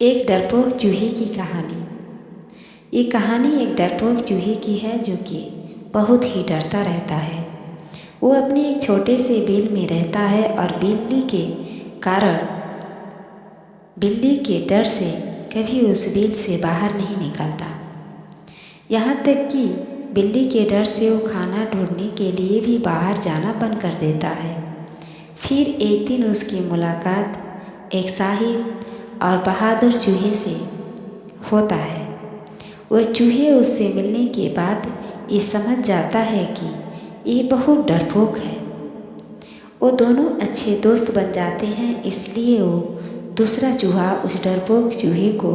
एक डरपोक चूहे की कहानी। ये कहानी एक डरपोक चूहे की है जो कि बहुत ही डरता रहता है। वो अपने एक छोटे से बिल में रहता है और बिल्ली के डर से कभी उस बिल से बाहर नहीं निकलता। यहाँ तक कि बिल्ली के डर से वो खाना ढूंढने के लिए भी बाहर जाना बंद कर देता है। फिर एक दिन उसकी मुलाकात एक शाही और बहादुर चूहे से होता है। वह चूहे उससे मिलने के बाद ये समझ जाता है कि ये बहुत डरपोक है। वो दोनों अच्छे दोस्त बन जाते हैं। इसलिए वो दूसरा चूहा उस डरपोक चूहे को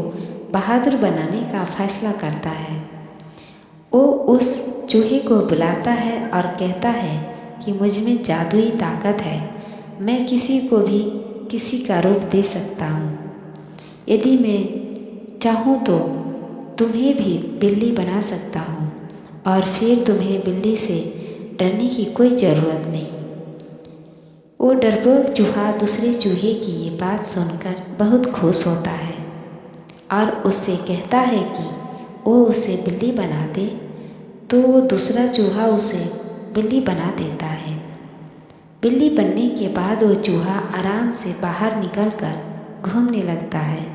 बहादुर बनाने का फैसला करता है। वो उस चूहे को बुलाता है और कहता है कि मुझ में जादुई ताकत है, मैं किसी को भी किसी का रूप दे सकता हूँ। यदि मैं चाहूँ तो तुम्हें भी बिल्ली बना सकता हूँ और फिर तुम्हें बिल्ली से डरने की कोई ज़रूरत नहीं। वो डरपोक चूहा दूसरे चूहे की ये बात सुनकर बहुत खुश होता है और उससे कहता है कि वो उसे बिल्ली बना दे। तो वो दूसरा चूहा उसे बिल्ली बना देता है। बिल्ली बनने के बाद वो चूहा आराम से बाहर निकलकर घूमने लगता है।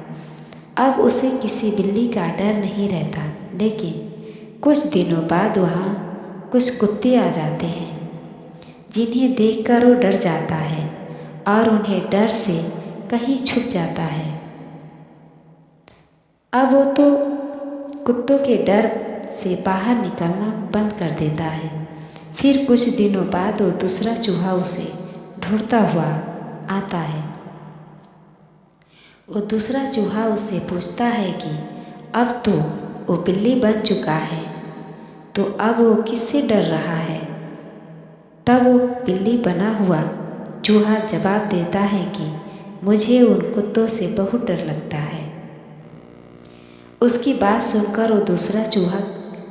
अब उसे किसी बिल्ली का डर नहीं रहता। लेकिन कुछ दिनों बाद वहाँ कुछ कुत्ते आ जाते हैं जिन्हें देखकर वो डर जाता है और उन्हें डर से कहीं छुप जाता है। अब वो तो कुत्तों के डर से बाहर निकलना बंद कर देता है। फिर कुछ दिनों बाद वो दूसरा चूहा उसे ढूंढता हुआ आता है। वो दूसरा चूहा उससे पूछता है कि अब तो वो बिल्ली बन चुका है, तो अब वो किससे डर रहा है। तब वो बिल्ली बना हुआ चूहा जवाब देता है कि मुझे उन कुत्तों से बहुत डर लगता है। उसकी बात सुनकर वो दूसरा चूहा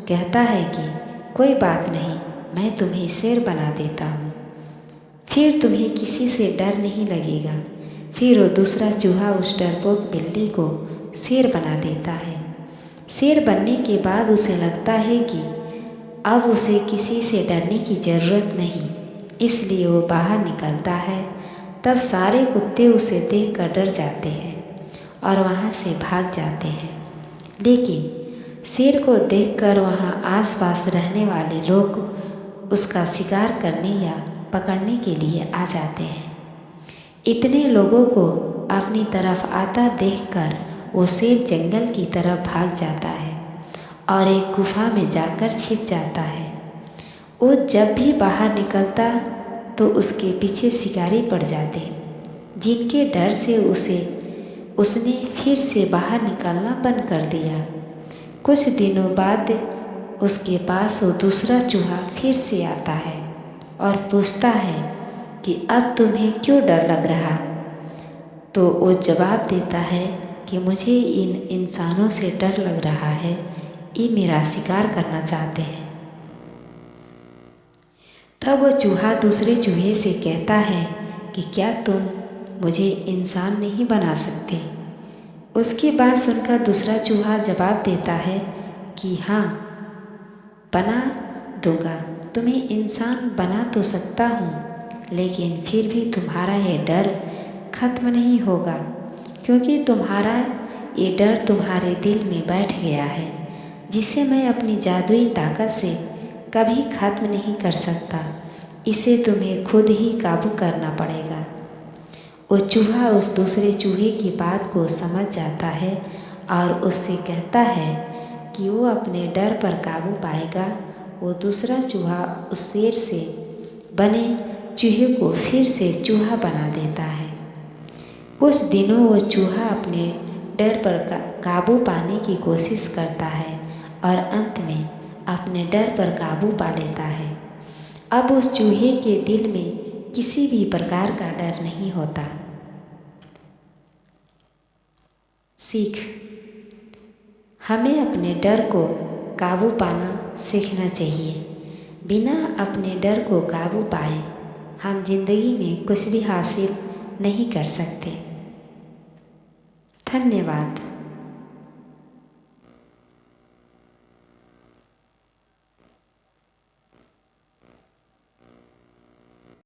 कहता है कि कोई बात नहीं, मैं तुम्हें शेर बना देता हूँ, फिर तुम्हें किसी से डर नहीं लगेगा। फिर वो दूसरा चूहा उस डरपोक बिल्ली को शेर बना देता है। शेर बनने के बाद उसे लगता है कि अब उसे किसी से डरने की ज़रूरत नहीं, इसलिए वो बाहर निकलता है। तब सारे कुत्ते उसे देखकर डर जाते हैं और वहाँ से भाग जाते हैं। लेकिन शेर को देखकर वहाँ आसपास रहने वाले लोग उसका शिकार करने या पकड़ने के लिए आ जाते हैं। इतने लोगों को अपनी तरफ आता देखकर वो शेर जंगल की तरफ भाग जाता है और एक गुफा में जाकर छिप जाता है। वो जब भी बाहर निकलता तो उसके पीछे शिकारी पड़ जाते, जिनके डर से उसने फिर से बाहर निकलना बंद कर दिया। कुछ दिनों बाद उसके पास वो दूसरा चूहा फिर से आता है और पूछता है कि अब तुम्हें क्यों डर लग रहा। तो वो जवाब देता है कि मुझे इन इंसानों से डर लग रहा है, ये मेरा शिकार करना चाहते हैं। तब वो चूहा दूसरे चूहे से कहता है कि क्या तुम मुझे इंसान नहीं बना सकते। उसकी बात सुनकर दूसरा चूहा जवाब देता है कि हाँ, बना दूंगा, तुम्हें इंसान बना तो सकता हूँ, लेकिन फिर भी तुम्हारा ये डर खत्म नहीं होगा, क्योंकि तुम्हारा ये डर तुम्हारे दिल में बैठ गया है, जिसे मैं अपनी जादुई ताकत से कभी खत्म नहीं कर सकता। इसे तुम्हें खुद ही काबू करना पड़ेगा। वो चूहा उस दूसरे चूहे की बात को समझ जाता है और उससे कहता है कि वो अपने डर पर काबू पाएगा। वो दूसरा चूहा उस शेर से बने चूहे को फिर से चूहा बना देता है। कुछ दिनों वो चूहा अपने डर पर काबू पाने की कोशिश करता है और अंत में अपने डर पर काबू पा लेता है। अब उस चूहे के दिल में किसी भी प्रकार का डर नहीं होता। सीख, हमें अपने डर को काबू पाना सीखना चाहिए। बिना अपने डर को काबू पाए हम जिंदगी में कुछ भी हासिल नहीं कर सकते। धन्यवाद।